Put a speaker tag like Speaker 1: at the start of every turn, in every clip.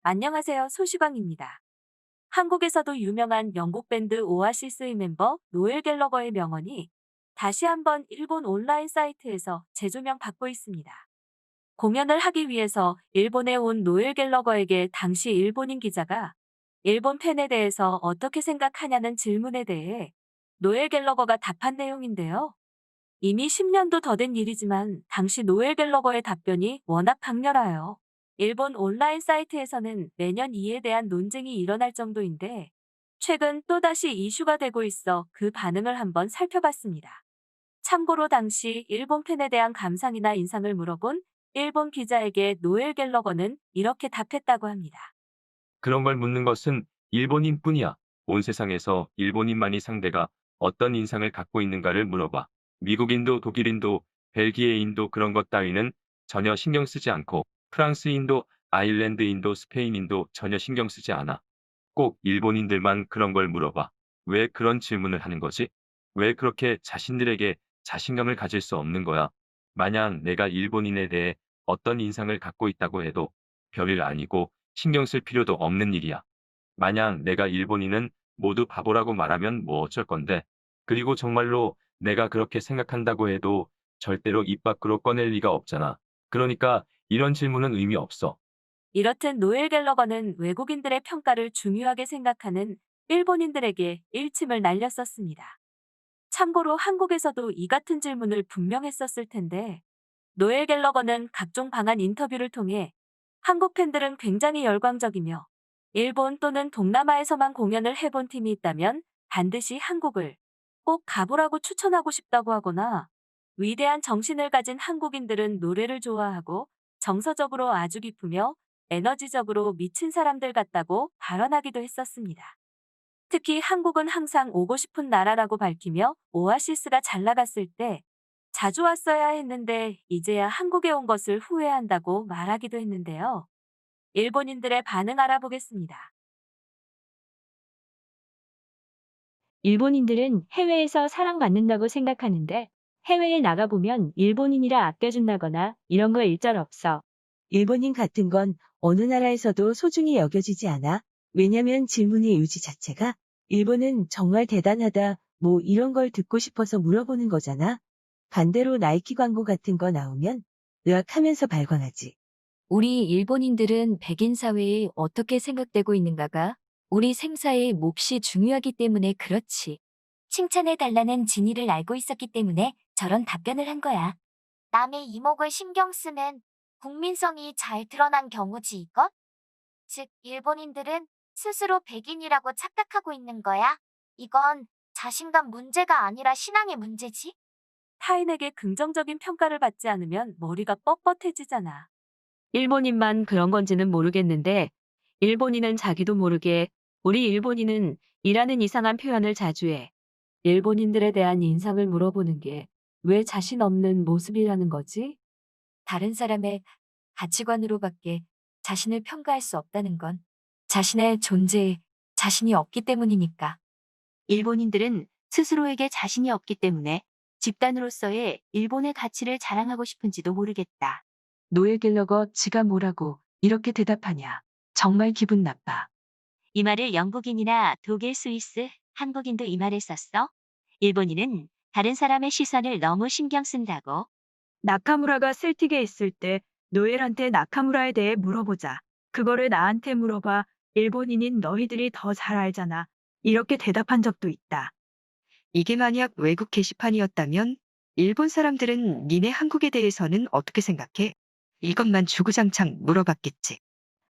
Speaker 1: 안녕하세요. 소시광입니다. 한국에서도 유명한 영국 밴드 오아시스의 멤버 노엘 갤러거의 명언이 다시 한번 일본 온라인 사이트에서 재조명 받고 있습니다. 공연을 하기 위해서 일본에 온 노엘 갤러거에게 당시 일본인 기자가 일본 팬에 대해서 어떻게 생각하냐는 질문에 대해 노엘 갤러거가 답한 내용인데요. 이미 10년도 더 된 일이지만 당시 노엘 갤러거의 답변이 워낙 강렬하여 일본 온라인 사이트에서는 매년 이에 대한 논쟁이 일어날 정도인데 최근 또다시 이슈가 되고 있어 그 반응을 한번 살펴봤습니다. 참고로 당시 일본 팬에 대한 감상이나 인상을 물어본 일본 기자에게 노엘 갤러거는 이렇게 답했다고 합니다.
Speaker 2: 그런 걸 묻는 것은 일본인뿐이야. 온 세상에서 일본인만이 상대가 어떤 인상을 갖고 있는가를 물어봐. 미국인도 독일인도 벨기에인도 그런 것 따위는 전혀 신경 쓰지 않고 프랑스인도 아일랜드인도 스페인인도 전혀 신경 쓰지 않아. 꼭 일본인들만 그런 걸 물어봐. 왜 그런 질문을 하는 거지? 왜 그렇게 자신들에게 자신감을 가질 수 없는 거야? 만약 내가 일본인에 대해 어떤 인상을 갖고 있다고 해도 별일 아니고 신경 쓸 필요도 없는 일이야. 만약 내가 일본인은 모두 바보라고 말하면 뭐 어쩔 건데. 그리고 정말로 내가 그렇게 생각한다고 해도 절대로 입 밖으로 꺼낼 리가 없잖아. 그러니까 이런 질문은 의미 없어.
Speaker 1: 이렇듯 노엘 갤러거는 외국인들의 평가를 중요하게 생각하는 일본인들에게 일침을 날렸었습니다. 참고로 한국에서도 이 같은 질문을 분명 했었을 텐데 노엘 갤러거는 각종 방한 인터뷰를 통해 한국 팬들은 굉장히 열광적이며 일본 또는 동남아에서만 공연을 해본 팀이 있다면 반드시 한국을 꼭 가보라고 추천하고 싶다고 하거나 위대한 정신을 가진 한국인들은 노래를 좋아하고 정서적으로 아주 깊으며 에너지적으로 미친 사람들 같다고 발언하기도 했었습니다. 특히 한국은 항상 오고 싶은 나라라고 밝히며 오아시스가 잘 나갔을 때 자주 왔어야 했는데 이제야 한국에 온 것을 후회한다고 말하기도 했는데요. 일본인들의 반응 알아보겠습니다.
Speaker 3: 일본인들은 해외에서 사랑받는다고 생각하는데 해외에 나가보면 일본인이라 아껴준다거나 이런 거 일절 없어.
Speaker 4: 일본인 같은 건 어느 나라에서도 소중히 여겨지지 않아. 왜냐면 질문의 요지 자체가 일본은 정말 대단하다, 뭐 이런 걸 듣고 싶어서 물어보는 거잖아. 반대로 나이키 광고 같은 거 나오면 으악하면서 발광하지.
Speaker 5: 우리 일본인들은 백인 사회에 어떻게 생각되고 있는가가 우리 생사의 몫이 중요하기 때문에 그렇지. 칭찬해달라는 진의를 알고 있었기 때문에 저런 답변을 한 거야.
Speaker 6: 남의 이목을 신경 쓰는 국민성이 잘 드러난 경우지 이것? 즉, 일본인들은 스스로 백인이라고 착각하고 있는 거야. 이건 자신감 문제가 아니라 신앙의 문제지.
Speaker 1: 타인에게 긍정적인 평가를 받지 않으면 머리가 뻣뻣해지잖아.
Speaker 3: 일본인만 그런 건지는 모르겠는데 일본인은 자기도 모르게 우리 일본인은 이라는 이상한 표현을 자주 해.
Speaker 1: 일본인들에 대한 인상을 물어보는 게 왜 자신 없는 모습이라는 거지?
Speaker 5: 다른 사람의 가치관으로밖에 자신을 평가할 수 없다는 건 자신의 존재에 자신이 없기 때문이니까.
Speaker 7: 일본인들은 스스로에게 자신이 없기 때문에 집단으로서의 일본의 가치를 자랑하고 싶은지도 모르겠다.
Speaker 4: 노엘 갤러거 지가 뭐라고 이렇게 대답하냐. 정말 기분 나빠.
Speaker 7: 이 말을 영국인이나 독일, 스위스, 한국인도 이 말을 썼어? 일본인은 다른 사람의 시선을 너무 신경 쓴다고.
Speaker 8: 나카무라가 셀틱에 있을 때 노엘한테 나카무라에 대해 물어보자. 그거를 나한테 물어봐. 일본인인 너희들이 더 잘 알잖아. 이렇게 대답한 적도 있다.
Speaker 9: 이게 만약 외국 게시판이었다면 일본 사람들은 니네 한국에 대해서는 어떻게 생각해? 이것만 주구장창 물어봤겠지.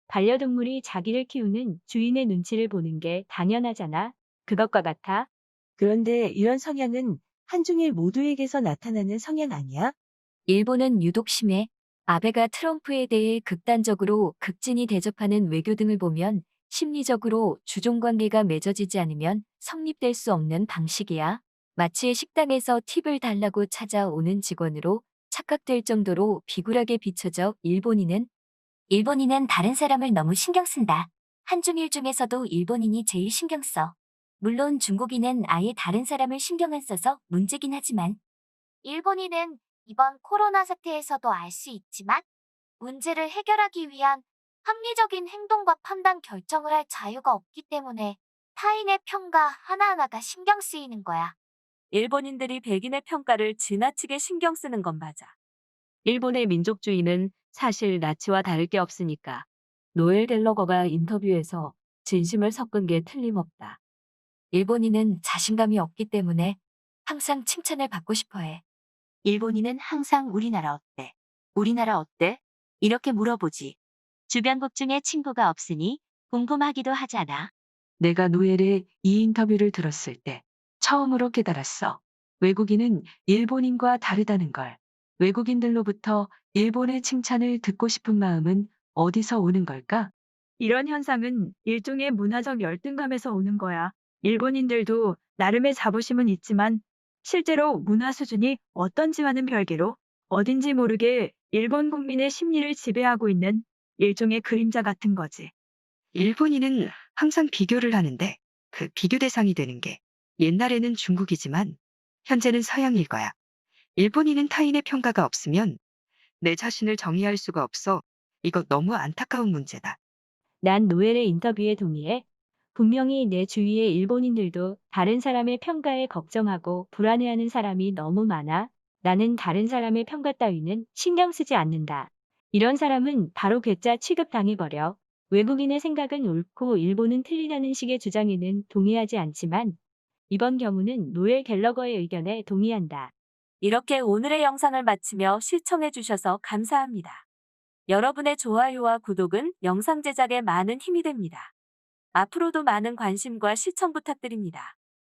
Speaker 3: 반려동물이 자기를 키우는 주인의 눈치를 보는 게 당연하잖아. 그것과 같아.
Speaker 4: 그런데 이런 성향은 한중일 모두에게서 나타나는 성향 아니야?
Speaker 5: 일본은 유독 심해. 아베가 트럼프에 대해 극단적으로 극진히 대접하는 외교 등을 보면 심리적으로 주종관계가 맺어지지 않으면 성립될 수 없는 방식이야. 마치 식당에서 팁을 달라고 찾아오는 직원으로 착각될 정도로 비굴하게 비춰져 일본인은 다른 사람을 너무 신경 쓴다. 한중일 중에서도 일본인이 제일 신경 써. 물론 중국인은 아예 다른 사람을 신경 안 써서 문제긴 하지만
Speaker 6: 일본인은 이번 코로나 사태에서도 알 수 있지만 문제를 해결하기 위한 합리적인 행동과 판단 결정을 할 자유가 없기 때문에 타인의 평가 하나하나가 신경 쓰이는 거야.
Speaker 1: 일본인들이 백인의 평가를 지나치게 신경 쓰는 건 맞아.
Speaker 3: 일본의 민족주의는 사실 나치와 다를 게 없으니까.
Speaker 1: 노엘 갤러거가 인터뷰에서 진심을 섞은 게 틀림없다.
Speaker 5: 일본인은 자신감이 없기 때문에 항상 칭찬을 받고 싶어 해.
Speaker 7: 일본인은 항상 우리나라 어때? 우리나라 어때? 이렇게 물어보지. 주변국 중에 친구가 없으니 궁금하기도 하잖아.
Speaker 4: 내가 노엘의 이 인터뷰를 들었을 때 처음으로 깨달았어. 외국인은 일본인과 다르다는 걸. 외국인들로부터 일본의 칭찬을 듣고 싶은 마음은 어디서 오는 걸까?
Speaker 8: 이런 현상은 일종의 문화적 열등감에서 오는 거야. 일본인들도 나름의 자부심은 있지만 실제로 문화 수준이 어떤지와는 별개로 어딘지 모르게 일본 국민의 심리를 지배하고 있는 일종의 그림자 같은 거지.
Speaker 9: 일본인은 항상 비교를 하는데 그 비교 대상이 되는 게 옛날에는 중국이지만 현재는 서양일 거야. 일본인은 타인의 평가가 없으면 내 자신을 정의할 수가 없어. 이거 너무 안타까운 문제다.
Speaker 4: 난 노엘의 인터뷰에 동의해. 분명히 내 주위의 일본인들도 다른 사람의 평가에 걱정하고 불안해하는 사람이 너무 많아. 나는 다른 사람의 평가 따위는 신경 쓰지 않는다. 이런 사람은 바로 괴짜 취급당해버려. 외국인의 생각은 옳고 일본은 틀리다는 식의 주장에는 동의하지 않지만 이번 경우는 노엘 갤러거의 의견에 동의한다.
Speaker 1: 이렇게 오늘의 영상을 마치며 시청해주셔서 감사합니다. 여러분의 좋아요와 구독은 영상 제작에 많은 힘이 됩니다. 앞으로도 많은 관심과 시청 부탁드립니다.